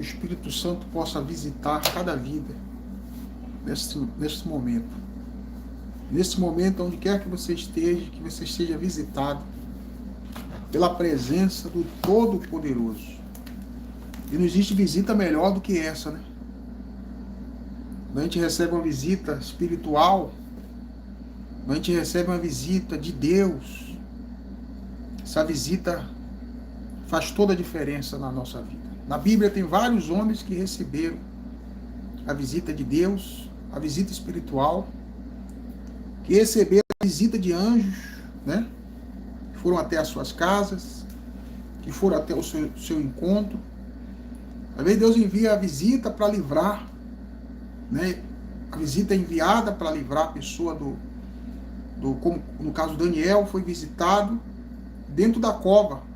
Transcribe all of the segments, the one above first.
que o Espírito Santo possa visitar cada vida nesse momento. Nesse momento, onde quer que você esteja visitado pela presença do Todo-Poderoso. E não existe visita melhor do que essa, né? Quando a gente recebe uma visita espiritual, quando a gente recebe uma visita de Deus, essa visita faz toda a diferença na nossa vida. Na Bíblia tem vários homens que receberam a visita de Deus, a visita espiritual, que receberam a visita de anjos, né? Que foram até as suas casas, que foram até o seu encontro. Às vezes Deus envia a visita para livrar, né? A visita é enviada para livrar a pessoa como no caso Daniel, foi visitado dentro da cova.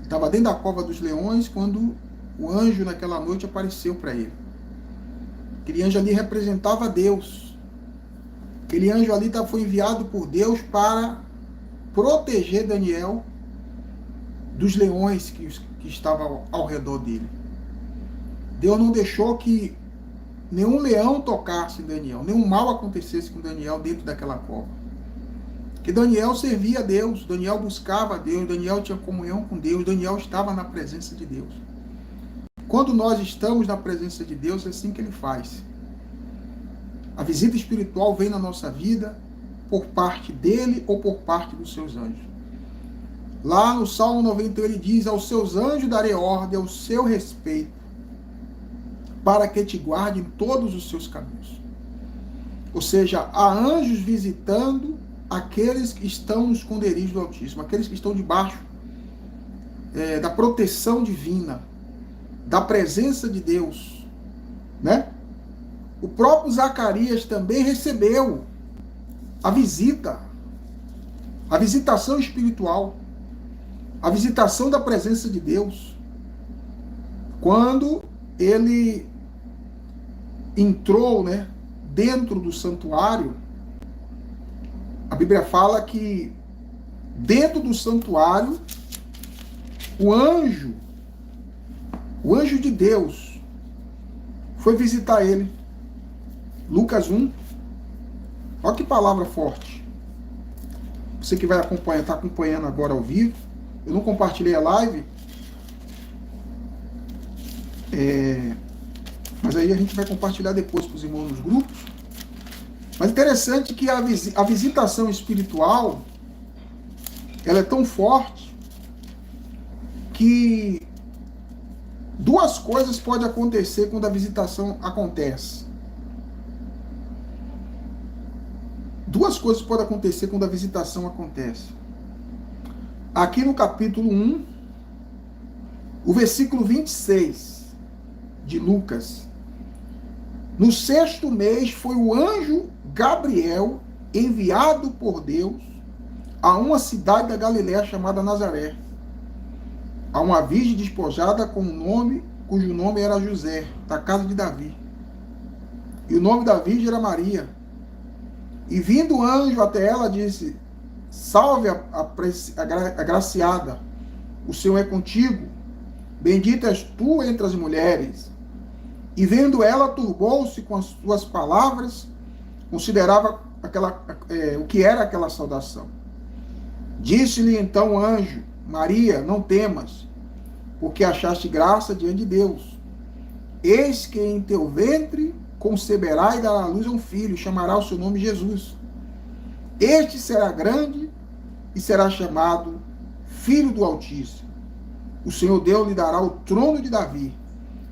Estava dentro da cova dos leões quando o anjo naquela noite apareceu para ele. Aquele anjo ali representava Deus. Aquele anjo ali foi enviado por Deus para proteger Daniel dos leões que estavam ao redor dele. Deus não deixou que nenhum leão tocasse Daniel, nenhum mal acontecesse com Daniel dentro daquela cova. Que Daniel servia a Deus, Daniel buscava a Deus, Daniel tinha comunhão com Deus, Daniel estava na presença de Deus. Quando nós estamos na presença de Deus, é assim que Ele faz. A visita espiritual vem na nossa vida por parte dEle ou por parte dos seus anjos. Lá no Salmo 91 ele diz: aos seus anjos darei ordem ao seu respeito, para que te guardem todos os seus caminhos. Ou seja, há anjos visitando aqueles que estão no esconderijo do Altíssimo, aqueles que estão debaixo da proteção divina, da presença de Deus, né? O próprio Zacarias também recebeu a visitação espiritual, a visitação da presença de Deus, quando ele entrou, né, dentro do santuário. A Bíblia fala que dentro do santuário o anjo de Deus foi visitar ele. Lucas 1. Olha que palavra forte. Você que vai acompanhar, está acompanhando agora ao vivo. Eu não compartilhei a live. Mas aí a gente vai compartilhar depois com os irmãos nos grupos. Mas interessante que a visitação espiritual, ela é tão forte que duas coisas podem acontecer quando a visitação acontece. Duas coisas podem acontecer quando a visitação acontece. Aqui no capítulo 1, o versículo 26 de Lucas. No 6º mês foi o anjo Gabriel enviado por Deus a uma cidade da Galiléia chamada Nazaré, a uma virgem despojada cujo nome era José, da casa de Davi. E o nome da virgem era Maria. E vindo o anjo até ela, disse: salve a agraciada, o Senhor é contigo, bendita és tu entre as mulheres. E vendo ela, turbou-se com as suas palavras, considerava o que era aquela saudação. Disse-lhe então o anjo: Maria, não temas, porque achaste graça diante de Deus. Eis que em teu ventre conceberá e dará à luz a um filho, e chamará o seu nome Jesus. Este será grande e será chamado Filho do Altíssimo. O Senhor Deus lhe dará o trono de Davi,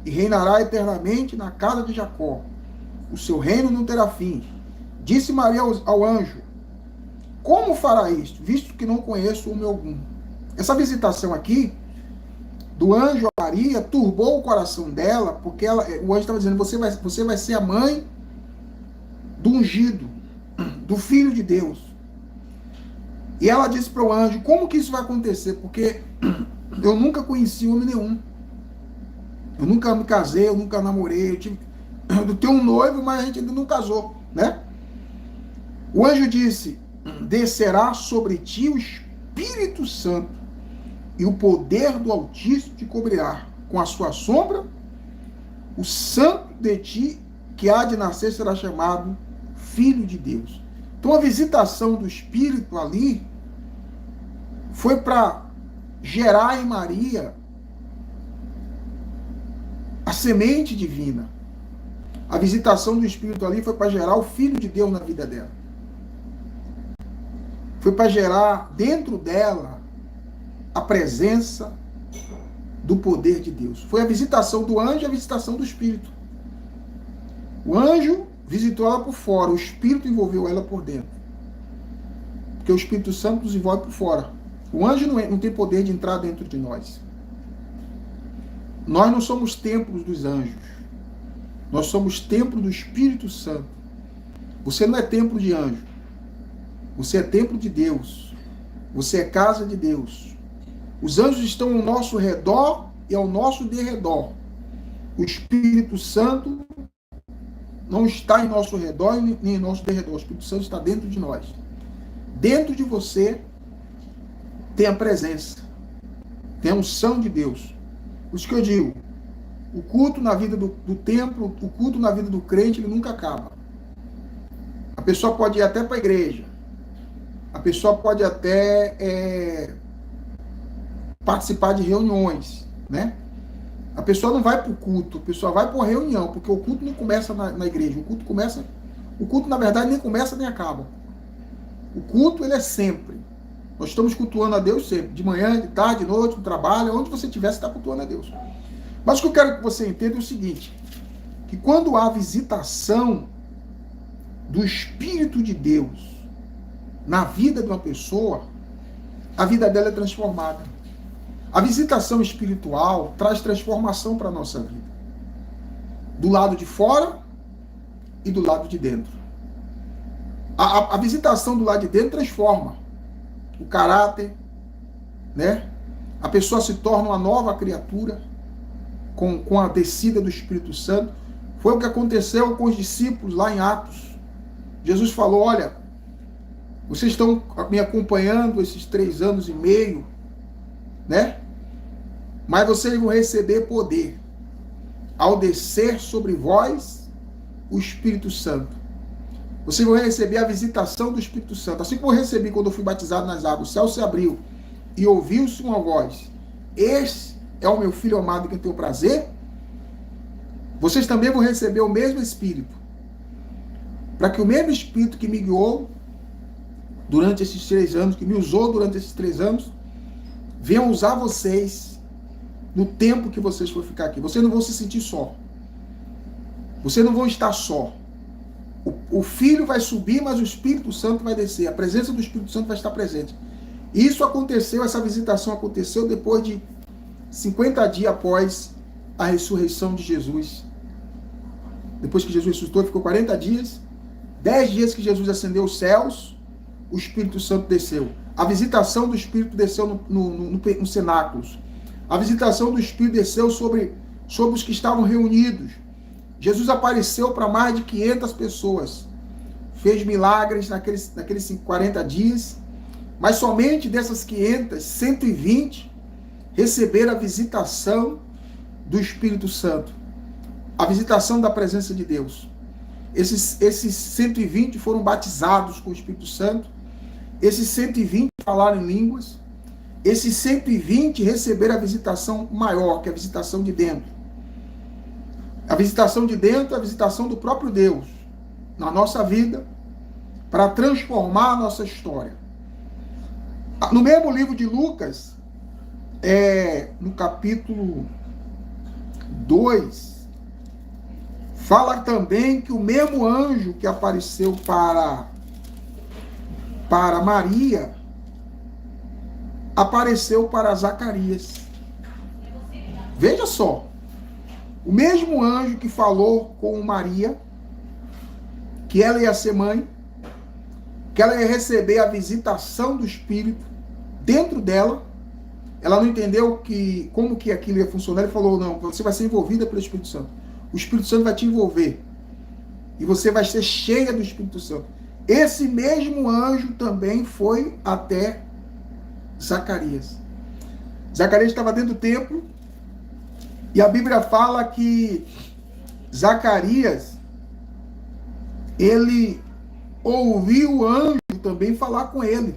e reinará eternamente na casa de Jacó. O seu reino não terá fim. Disse Maria ao anjo: como fará isto, visto que não conheço homem algum? Essa visitação aqui do anjo a Maria turbou o coração dela, porque o anjo estava dizendo: você vai ser a mãe do ungido, do Filho de Deus. E ela disse para o anjo: como que isso vai acontecer? Porque eu nunca conheci homem nenhum. Eu nunca me casei, eu nunca namorei. Eu tenho um noivo, mas a gente ainda não casou, né? O anjo disse: descerá sobre ti o Espírito Santo, e o poder do Altíssimo te cobrirá. com a sua sombra, o santo de ti que há de nascer será chamado Filho de Deus. Então a visitação do Espírito ali foi para gerar em Maria a semente divina. A visitação do Espírito ali foi para gerar o Filho de Deus na vida dela. Foi para gerar dentro dela a presença do poder de Deus. Foi a visitação do anjo e a visitação do Espírito. O anjo visitou ela por fora, o Espírito envolveu ela por dentro. Porque o Espírito Santo nos envolve por fora. O anjo não tem poder de entrar dentro de nós. Nós não somos templos dos anjos. Nós somos templo do Espírito Santo. Você não é templo de anjo. Você é templo de Deus. Você é casa de Deus. Os anjos estão ao nosso redor e ao nosso derredor. O Espírito Santo não está em nosso redor nem em nosso derredor. O Espírito Santo está dentro de nós. Dentro de você tem a presença. Tem a unção de Deus. Por isso que eu digo, o culto na vida do templo, o culto na vida do crente, ele nunca acaba. A pessoa pode ir até para a igreja. A pessoa pode até participar de reuniões, né? A pessoa não vai para o culto, a pessoa vai para a reunião, porque o culto não começa na igreja. O culto, na verdade, nem começa nem acaba. O culto, ele é sempre. Nós estamos cultuando a Deus sempre. De manhã, de tarde, de noite, no trabalho, onde você estiver, você está cultuando a Deus. Mas o que eu quero que você entenda é o seguinte, que quando há visitação do Espírito de Deus na vida de uma pessoa, a vida dela é transformada. A visitação espiritual traz transformação para a nossa vida. Do lado de fora e do lado de dentro. A visitação do lado de dentro transforma o caráter, né? A pessoa se torna uma nova criatura com a descida do Espírito Santo. Foi o que aconteceu com os discípulos lá em Atos. Jesus falou, olha, vocês estão me acompanhando esses 3 anos e meio, né? Mas vocês vão receber poder ao descer sobre vós o Espírito Santo. Vocês vão receber a visitação do Espírito Santo. Assim como eu recebi quando eu fui batizado nas águas, o céu se abriu e ouviu-se uma voz. Esse é o meu Filho amado em quem eu tenho prazer. Vocês também vão receber o mesmo Espírito. Para que o mesmo Espírito que me guiou durante esses 3 anos, que me usou durante esses 3 anos, venham usar vocês no tempo que vocês for ficar aqui. Vocês não vão se sentir só. Vocês não vão estar só. O Filho vai subir, mas o Espírito Santo vai descer. A presença do Espírito Santo vai estar presente. Isso aconteceu, essa visitação aconteceu depois de 50 dias após a ressurreição de Jesus. Depois que Jesus ressuscitou, ficou 40 dias. 10 dias que Jesus ascendeu os céus, o Espírito Santo desceu. A visitação do Espírito desceu no cenáculos. A visitação do Espírito desceu sobre os que estavam reunidos. Jesus apareceu para mais de 500 pessoas. Fez milagres naqueles 40 dias. Mas somente dessas 500, 120 receberam a visitação do Espírito Santo. A visitação da presença de Deus. Esses 120 foram batizados com o Espírito Santo. Esses 120 falaram em línguas. Esses 120 receberam a visitação maior, que é a visitação de dentro. A visitação de dentro é a visitação do próprio Deus na nossa vida para transformar a nossa história. No mesmo livro de Lucas, no capítulo 2, fala também que o mesmo anjo que apareceu para Maria, apareceu para Zacarias. Veja só, o mesmo anjo que falou com Maria, que ela ia ser mãe, que ela ia receber a visitação do Espírito dentro dela, ela não entendeu como que aquilo ia funcionar, ele falou, não, você vai ser envolvida pelo Espírito Santo. O Espírito Santo vai te envolver. E você vai ser cheia do Espírito Santo. Esse mesmo anjo também foi até Zacarias. Zacarias estava dentro do templo, E a Bíblia fala que Zacarias, ele ouviu o anjo também falar com ele.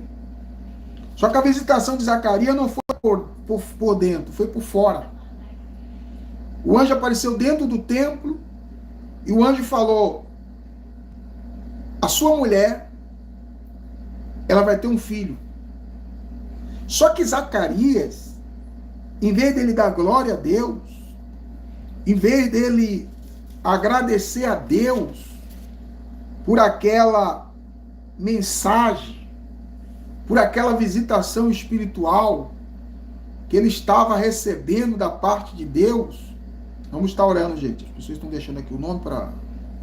Só que a visitação de Zacarias não foi por dentro, foi por fora. O anjo apareceu dentro do templo e o anjo falou: a sua mulher, ela vai ter um filho. Só que Zacarias, em vez dele dar glória a Deus, em vez dele agradecer a Deus por aquela mensagem, por aquela visitação espiritual que ele estava recebendo da parte de Deus. Vamos estar orando, gente. As pessoas estão deixando aqui o nome para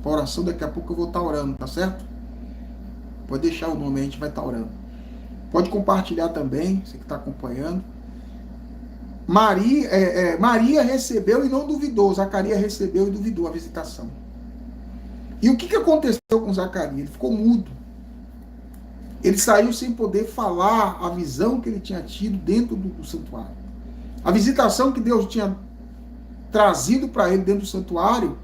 oração. Daqui a pouco eu vou estar orando, tá certo? Pode deixar o nome, a gente vai estar orando. Pode compartilhar também, você que está acompanhando. Maria recebeu e não duvidou. Zacarias recebeu e duvidou a visitação. E o que aconteceu com Zacarias? Ele ficou mudo. Ele saiu sem poder falar a visão que ele tinha tido dentro do santuário. A visitação que Deus tinha trazido para ele dentro do santuário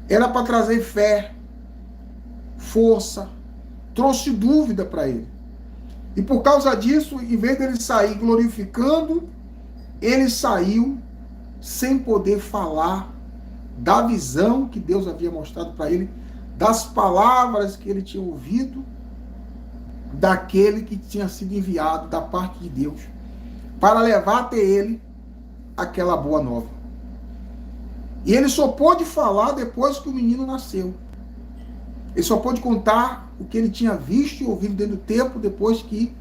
era para trazer fé, força, trouxe dúvida para ele. E por causa disso, em vez dele sair glorificando, ele saiu sem poder falar da visão que Deus havia mostrado para ele, das palavras que ele tinha ouvido, daquele que tinha sido enviado da parte de Deus, para levar até ele aquela boa nova. E ele só pôde falar depois que o menino nasceu. Ele só pôde contar o que ele tinha visto e ouvido dentro do templo, depois que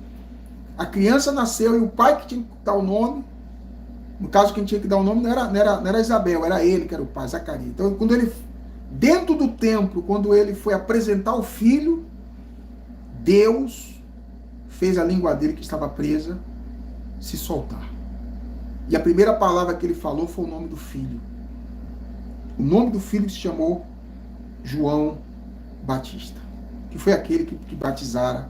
a criança nasceu e o pai que tinha que dar o nome, no caso quem tinha que dar o nome não era Isabel, era ele que era o pai, Zacarias. Então quando ele, dentro do templo, quando ele foi apresentar o filho, Deus fez a língua dele que estava presa se soltar. E a primeira palavra que ele falou foi o nome do filho. O nome do filho se chamou João Batista, que foi aquele que batizara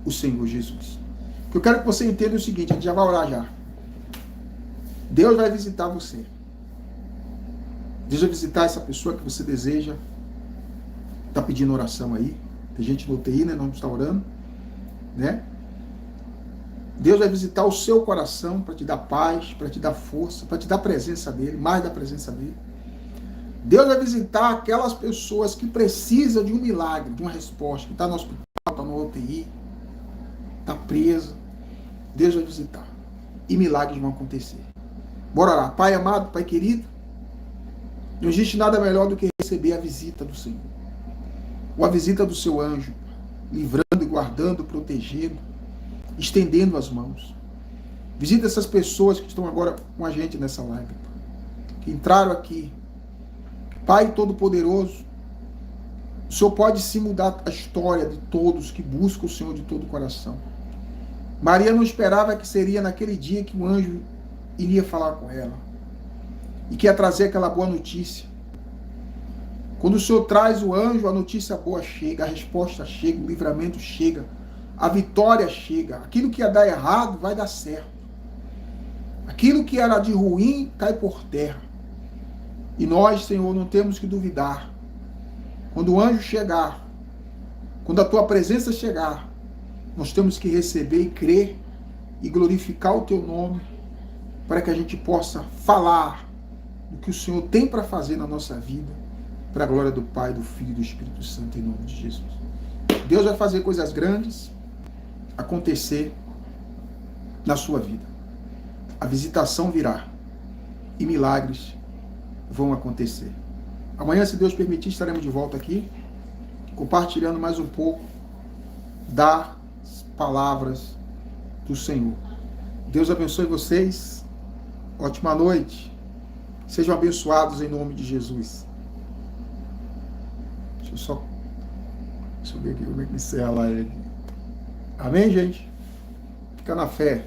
o Senhor Jesus. O que eu quero que você entenda é o seguinte, a gente já vai orar já. Deus vai visitar você. Deus vai visitar essa pessoa que você deseja. Está pedindo oração aí. Tem gente no UTI, né? Não está orando, né? Deus vai visitar o seu coração para te dar paz, para te dar força, para te dar a presença dele, mais da presença dele. Deus vai visitar aquelas pessoas que precisam de um milagre, de uma resposta, que está no hospital, está no UTI, está presa. Deus vai visitar. E milagres vão acontecer. Bora lá. Pai amado, Pai querido, não existe nada melhor do que receber a visita do Senhor. Ou a visita do seu anjo, livrando e guardando, protegendo, estendendo as mãos. Visita essas pessoas que estão agora com a gente nessa live, que entraram aqui. Pai Todo-Poderoso, o Senhor pode sim mudar a história de todos que buscam o Senhor de todo o coração. Maria não esperava que seria naquele dia que o anjo iria falar com ela e que ia trazer aquela boa notícia. Quando o Senhor traz o anjo, a notícia boa chega, a resposta chega, o livramento chega, a vitória chega. Aquilo que ia dar errado vai dar certo. Aquilo que era de ruim cai por terra. E nós, Senhor, não temos que duvidar. Quando o anjo chegar, quando a tua presença chegar, nós temos que receber e crer e glorificar o teu nome, para que a gente possa falar do que o Senhor tem para fazer na nossa vida, para a glória do Pai, do Filho e do Espírito Santo, em nome de Jesus. Deus vai fazer coisas grandes acontecer na sua vida. A visitação virá e milagres vão acontecer. Amanhã, se Deus permitir, estaremos de volta aqui, compartilhando mais um pouco das palavras do Senhor. Deus abençoe vocês. Ótima noite. Sejam abençoados em nome de Jesus. Deixa eu ver aqui como é que encerra a live. Amém, gente? Fica na fé.